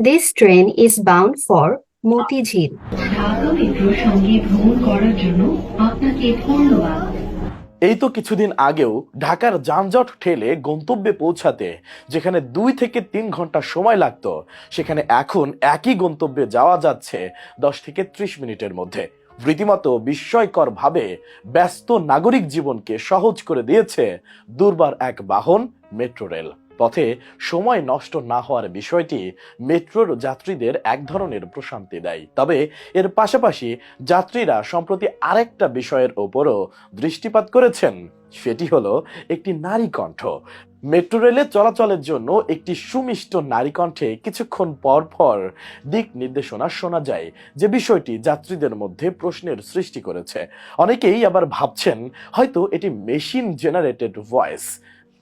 This train is bound for Motijheel. Dhaka মেট্রোর সঙ্গে ভ্রমণ করার জন্য আপনাকে ধন্যবাদ। এই তো কিছুদিন আগেও ঢাকার যানজট ঠেলে গন্তব্যে পৌঁছাতে যেখানে 2 থেকে 3 ঘন্টা সময় লাগতো, সেখানে এখন একই গন্তব্যে যাওয়া যাচ্ছে 10 থেকে 30 মিনিটের মধ্যে। রীতিমতো বিস্ময়কর ভাবে ব্যস্ত নাগরিক জীবনকে সহজ করে দিয়েছে দুর্বার এক বাহন মেট্রো রেল। পথে সময় নষ্ট না হওয়ার বিষয়টি মেট্রোর যাত্রীদের এক ধরনের প্রশান্তি দেয়। তবে এর পাশাপাশি যাত্রীরা সম্প্রতি আরেকটা বিষয়ের ওপরও দৃষ্টিপাত করেছেন, সেটি হলো একটি নারী কণ্ঠ। মেট্রো রেলে চলাচলের জন্য একটি সুমিষ্ট নারী কণ্ঠে কিছুক্ষণ পর পর দিক নির্দেশনা শোনা যায়, যে বিষয়টি যাত্রীদের মধ্যে প্রশ্নের সৃষ্টি করেছে। অনেকেই আবার ভাবছেন হয়তো এটি মেশিন জেনারেটেড ভয়েস।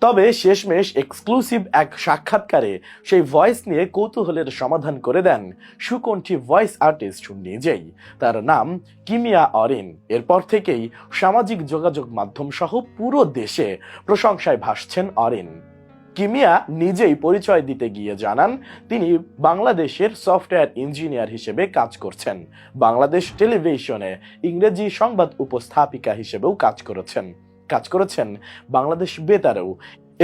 তবে শেষমেশ এক্সক্লুসিভ এক সাক্ষাৎকারে সেই ভয়েস নিয়ে কৌতূহলের সমাধান করে দেন সুকণ্ঠী ভয়েস আর্টিস্ট নিজেই। তার নাম কিমিয়া অরিন। এরপর থেকেই সামাজিক যোগাযোগ মাধ্যম সহ পুরো দেশে প্রশংসায় ভাসছেন অরিন। কিমিয়া নিজেই পরিচয় দিতে গিয়ে জানান তিনি বাংলাদেশের সফটওয়্যার ইঞ্জিনিয়ার হিসেবে কাজ করছেন। বাংলাদেশ টেলিভিশনে ইংরেজি সংবাদ উপস্থাপিকা হিসেবেও কাজ করেছেন বাংলাদেশ বেতারেও।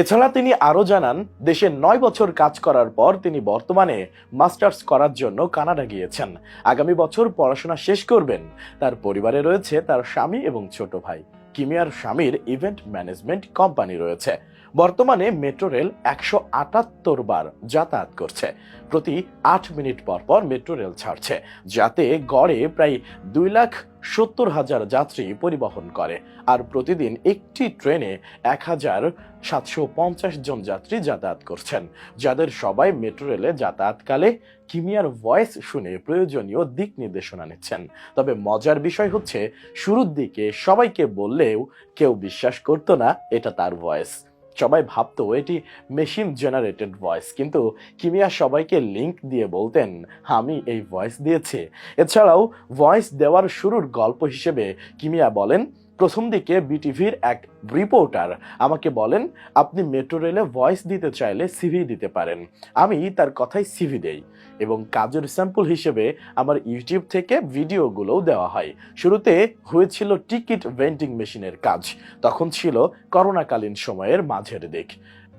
এছাড়া তিনি আরো জানান দেশে 9 বছর কাজ করার পর তিনি বর্তমানে মাস্টার্স করার জন্য কানাডা গিয়েছেন। আগামী বছর পড়াশোনা শেষ করবেন। তার পরিবারে রয়েছে তার স্বামী এবং ছোট ভাই। কিমিয়ার স্বামীর ইভেন্ট ম্যানেজমেন্ট কোম্পানি রয়েছে। বর্তমানে মেট্রো রেল 178 বার যাতায়াত করছে। প্রতি 8 মিনিট পর পর মেট্রো রেল ছাড়ছে, যাতে গড়ে প্রায় 2,70,000 যাত্রী পরিবহন করে। আর প্রতিদিন একটি ট্রেনে 1,750 জন যাত্রী যাতায়াত করছেন, যাদের সবাই মেট্রো রেলে যাতায়াতকালে কিমিয়ার ভয়েস শুনে প্রয়োজনীয় দিক নির্দেশনা নিচ্ছেন। তবে মজার বিষয় হচ্ছে, শুরুর দিকে সবাইকে বললেও কেউ বিশ্বাস করতো না এটা তার ভয়েস। সবাই ভাবতো এটি মেশিন জেনারেটেড ভয়েস, কিন্তু কিমিয়া সবাইকে লিংক দিয়ে বলতেন আমি এই ভয়েস দিয়েছি। এছাড়াও ভয়েস দেওয়ার শুরুর গল্প হিসেবে কিমিয়া বলেন, প্রথম দিকে বিটিভির এক রিপোর্টার আমাকে বলেন আপনি মেট্রো রেলে ভয়েস দিতে চাইলে সিভি দিতে পারেন। আমি তার কথাই সিভি দেই এবং কাজের স্যাম্পল হিসেবে আমার ইউটিউব থেকে ভিডিওগুলোও দেওয়া হয়। শুরুতে হয়েছিল টিকিট ভেন্ডিং মেশিনের কাজ, তখন ছিল করোনাকালীন সময়ের মাঝের দিক।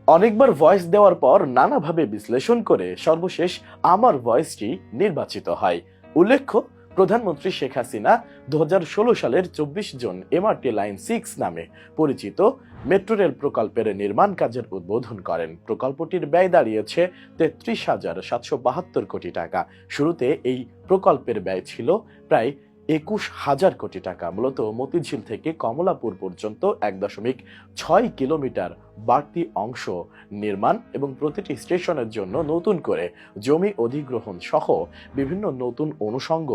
অনেকবার ভয়েস দেওয়ার পর নানাভাবে বিশ্লেষণ করে সর্বশেষ আমার ভয়েসটি নির্বাচিত হয়। উল্লেখ্য, প্রধানমন্ত্রী শেখ হাসিনা 2016 সালের 24 জুন এমআরটি লাইন 6 নামে পরিচিত মেট্রো রেল প্রকল্পের নির্মাণ কাজের উদ্বোধন করেন। প্রকল্পটির ব্যয় দাঁড়িয়েছে 33,772 কোটি টাকা। শুরুতে এই প্রকল্পের ব্যয় ছিল প্রায় 21,000 কোটি টাকা। মূলত মতিঝিল থেকে কমলাপুর পর্যন্ত 1.6 কিলোমিটার বাড়তি অংশ নির্মাণ এবং প্রতিটি স্টেশনের জন্য নতুন করে জমি অধিগ্রহণ সহ বিভিন্ন নতুন অনুষঙ্গ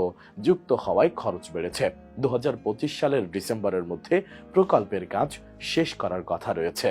যুক্ত হওয়ায় খরচ বেড়েছে। 2025 সালের ডিসেম্বরের মধ্যে প্রকল্পের কাজ শেষ করার কথা রয়েছে।